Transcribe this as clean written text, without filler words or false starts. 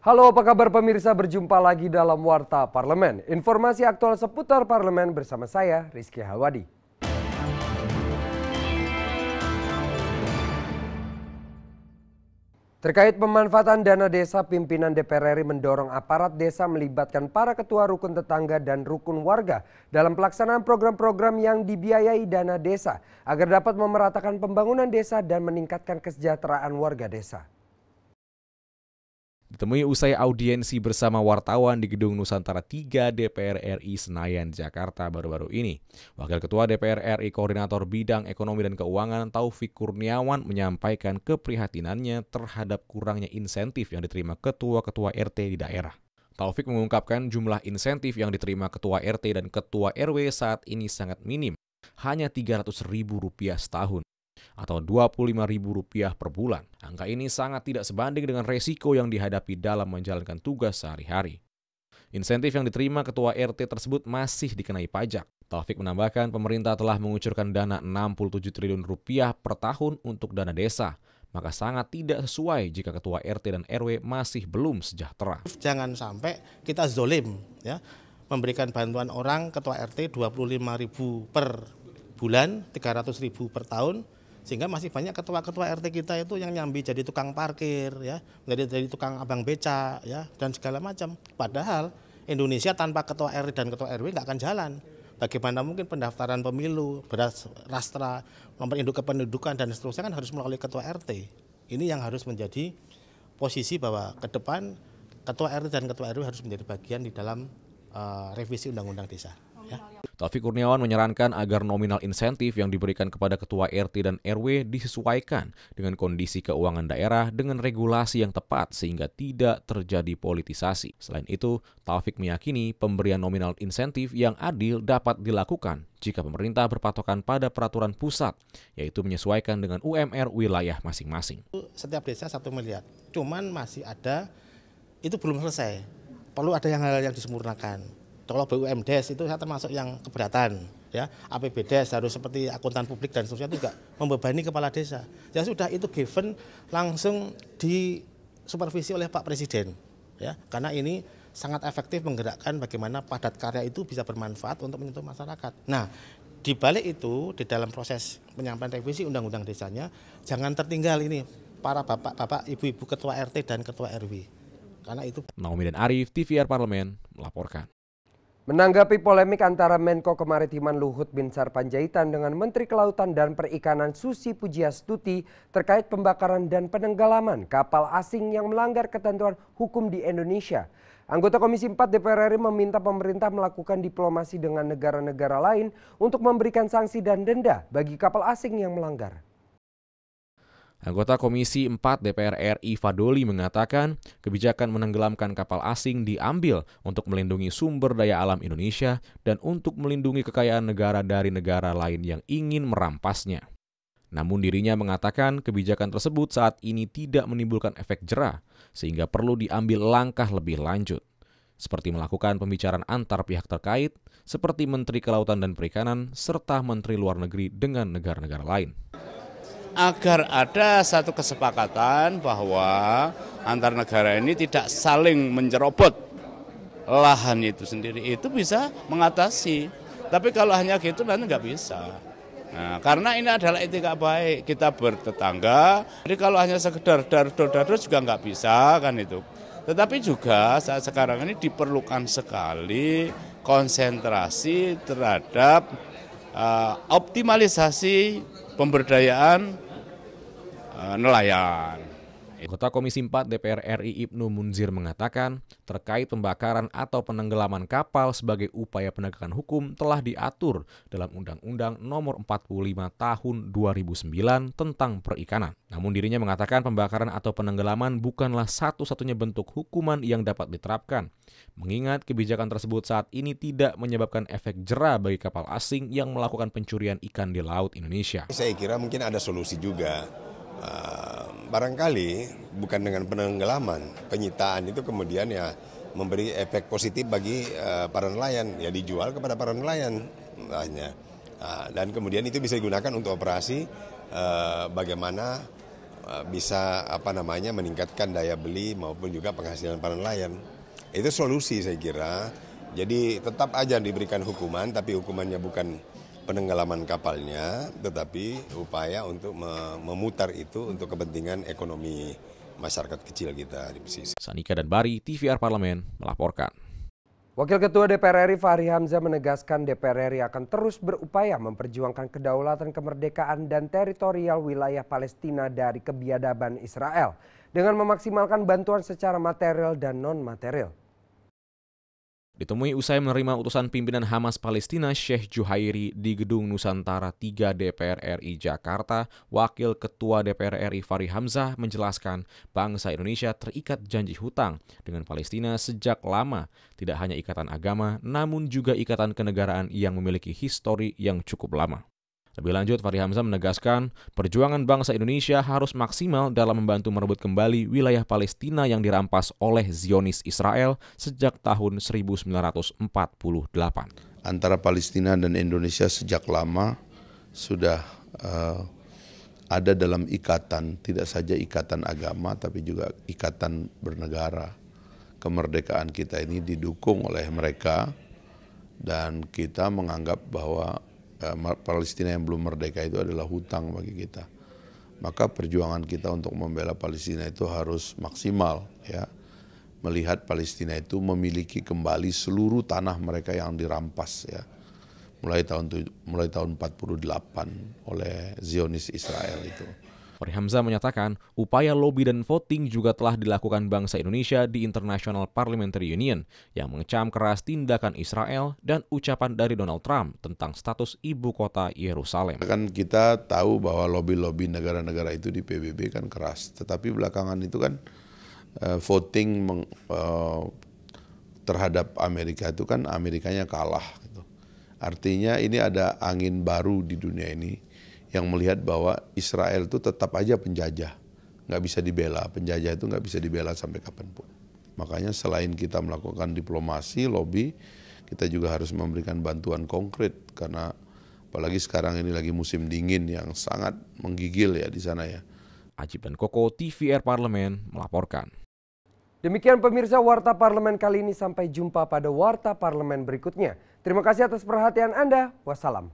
Halo, apa kabar pemirsa? Berjumpa lagi dalam Warta Parlemen. Informasi aktual seputar parlemen bersama saya, Rizky Hawadi. Terkait pemanfaatan dana desa, pimpinan DPR RI mendorong aparat desa melibatkan para ketua rukun tetangga dan rukun warga dalam pelaksanaan program-program yang dibiayai dana desa agar dapat memeratakan pembangunan desa dan meningkatkan kesejahteraan warga desa. Ditemui usai audiensi bersama wartawan di Gedung Nusantara 3 DPR RI Senayan, Jakarta baru-baru ini. Wakil Ketua DPR RI Koordinator Bidang Ekonomi dan Keuangan Taufik Kurniawan menyampaikan keprihatinannya terhadap kurangnya insentif yang diterima ketua-ketua RT di daerah. Taufik mengungkapkan jumlah insentif yang diterima ketua RT dan ketua RW saat ini sangat minim, hanya Rp300.000 setahun, atau Rp25.000 per bulan. Angka ini sangat tidak sebanding dengan resiko yang dihadapi dalam menjalankan tugas sehari-hari. Insentif yang diterima ketua RT tersebut masih dikenai pajak. Taufik menambahkan pemerintah telah mengucurkan dana Rp67 triliun per tahun untuk dana desa. Maka sangat tidak sesuai jika ketua RT dan RW masih belum sejahtera. Jangan sampai kita zolim, ya, memberikan bantuan orang ketua RT Rp25.000 per bulan, Rp300.000 per tahun, sehingga masih banyak ketua-ketua RT kita itu yang nyambi jadi tukang parkir, ya, jadi tukang abang beca, ya, dan segala macam. Padahal Indonesia tanpa ketua RT dan ketua RW nggak akan jalan. Bagaimana mungkin pendaftaran pemilu, beras rastra, nomor induk kependudukan dan seterusnya kan harus melalui ketua RT. Ini yang harus menjadi posisi bahwa ke depan ketua RT dan ketua RW harus menjadi bagian di dalam revisi undang-undang desa. Ya. Taufik Kurniawan menyarankan agar nominal insentif yang diberikan kepada ketua RT dan RW disesuaikan dengan kondisi keuangan daerah dengan regulasi yang tepat sehingga tidak terjadi politisasi. Selain itu, Taufik meyakini pemberian nominal insentif yang adil dapat dilakukan jika pemerintah berpatokan pada peraturan pusat, yaitu menyesuaikan dengan UMR wilayah masing-masing. Setiap desa 1 miliar, cuman masih ada, itu belum selesai. Perlu ada hal yang disempurnakan. Kalau BUMDes itu saya termasuk yang keberatan, ya. APBDes harus seperti akuntan publik dan seterusnya itu juga membebani kepala desa. Ya sudah, itu given langsung disupervisi oleh Pak Presiden, ya. Karena ini sangat efektif menggerakkan bagaimana padat karya itu bisa bermanfaat untuk menyentuh masyarakat. Nah, di balik itu di dalam proses penyampaian revisi undang-undang desanya jangan tertinggal ini para bapak-bapak, ibu-ibu ketua RT dan ketua RW. Karena itu. Naomi dan Arif, TVR Parlemen melaporkan. Menanggapi polemik antara Menko Kemaritiman Luhut Binsar Panjaitan dengan Menteri Kelautan dan Perikanan Susi Pujiastuti terkait pembakaran dan penenggelaman kapal asing yang melanggar ketentuan hukum di Indonesia. Anggota Komisi 4 DPR RI meminta pemerintah melakukan diplomasi dengan negara-negara lain untuk memberikan sanksi dan denda bagi kapal asing yang melanggar. Anggota Komisi 4 DPR RI Fadoli mengatakan kebijakan menenggelamkan kapal asing diambil untuk melindungi sumber daya alam Indonesia dan untuk melindungi kekayaan negara dari negara lain yang ingin merampasnya. Namun dirinya mengatakan kebijakan tersebut saat ini tidak menimbulkan efek jera sehingga perlu diambil langkah lebih lanjut. Seperti melakukan pembicaraan antar pihak terkait seperti Menteri Kelautan dan Perikanan serta Menteri Luar Negeri dengan negara-negara lain. Agar ada satu kesepakatan bahwa antar negara ini tidak saling mencerobot lahan itu sendiri, itu bisa mengatasi. Tapi kalau hanya gitu nanti nggak bisa. Nah, karena ini adalah etika baik, kita bertetangga. Jadi kalau hanya sekedar dar-dar juga nggak bisa kan itu. Tetapi juga saat sekarang ini diperlukan sekali konsentrasi terhadap optimalisasi pemberdayaan nelayan. Anggota Komisi 4 DPR RI Ibnu Munzir mengatakan terkait pembakaran atau penenggelaman kapal sebagai upaya penegakan hukum telah diatur dalam Undang-Undang Nomor 45 Tahun 2009 tentang perikanan. Namun dirinya mengatakan pembakaran atau penenggelaman bukanlah satu-satunya bentuk hukuman yang dapat diterapkan. Mengingat kebijakan tersebut saat ini tidak menyebabkan efek jera bagi kapal asing yang melakukan pencurian ikan di laut Indonesia. Saya kira mungkin ada solusi juga. Barangkali bukan dengan penenggelaman, penyitaan itu kemudian ya memberi efek positif bagi para nelayan, ya dijual kepada para nelayan dan kemudian itu bisa digunakan untuk operasi bagaimana bisa meningkatkan daya beli maupun juga penghasilan para nelayan. Itu solusi saya kira. Jadi tetap aja diberikan hukuman, tapi hukumannya bukan penenggelaman kapalnya, tetapi upaya untuk memutar itu untuk kepentingan ekonomi masyarakat kecil kita di pesisir. Sanika dan Bari, TVR Parlemen melaporkan. Wakil Ketua DPR RI Fahri Hamzah menegaskan DPR RI akan terus berupaya memperjuangkan kedaulatan, kemerdekaan, dan teritorial wilayah Palestina dari kebiadaban Israel dengan memaksimalkan bantuan secara material dan non-material. Ditemui usai menerima utusan pimpinan Hamas Palestina Sheikh Juhairi di Gedung Nusantara 3 DPR RI Jakarta, Wakil Ketua DPR RI Fahri Hamzah menjelaskan bangsa Indonesia terikat janji hutang dengan Palestina sejak lama, tidak hanya ikatan agama, namun juga ikatan kenegaraan yang memiliki histori yang cukup lama. Lebih lanjut, Fahri Hamzah menegaskan perjuangan bangsa Indonesia harus maksimal dalam membantu merebut kembali wilayah Palestina yang dirampas oleh Zionis Israel sejak tahun 1948. Antara Palestina dan Indonesia sejak lama sudah ada dalam ikatan, tidak saja ikatan agama tapi juga ikatan bernegara. Kemerdekaan kita ini didukung oleh mereka dan kita menganggap bahwa Palestina yang belum merdeka itu adalah hutang bagi kita. Maka perjuangan kita untuk membela Palestina itu harus maksimal, ya. Melihat Palestina itu memiliki kembali seluruh tanah mereka yang dirampas, ya. Mulai tahun 48 oleh Zionis Israel itu. Fahri Hamzah menyatakan upaya lobby dan voting juga telah dilakukan bangsa Indonesia di International Parliamentary Union yang mengecam keras tindakan Israel dan ucapan dari Donald Trump tentang status ibu kota Yerusalem. Kan kita tahu bahwa lobby-lobby negara-negara itu di PBB kan keras, tetapi belakangan itu kan voting terhadap Amerika itu kan Amerikanya kalah. Gitu. Artinya ini ada angin baru di dunia ini yang melihat bahwa Israel itu tetap aja penjajah, nggak bisa dibela. Penjajah itu nggak bisa dibela sampai kapanpun. Makanya selain kita melakukan diplomasi, lobby, kita juga harus memberikan bantuan konkret karena apalagi sekarang ini lagi musim dingin yang sangat menggigil ya di sana ya. Ajib dan Koko, TVR Parlemen melaporkan. Demikian pemirsa Warta Parlemen kali ini, sampai jumpa pada Warta Parlemen berikutnya. Terima kasih atas perhatian Anda. Wassalam.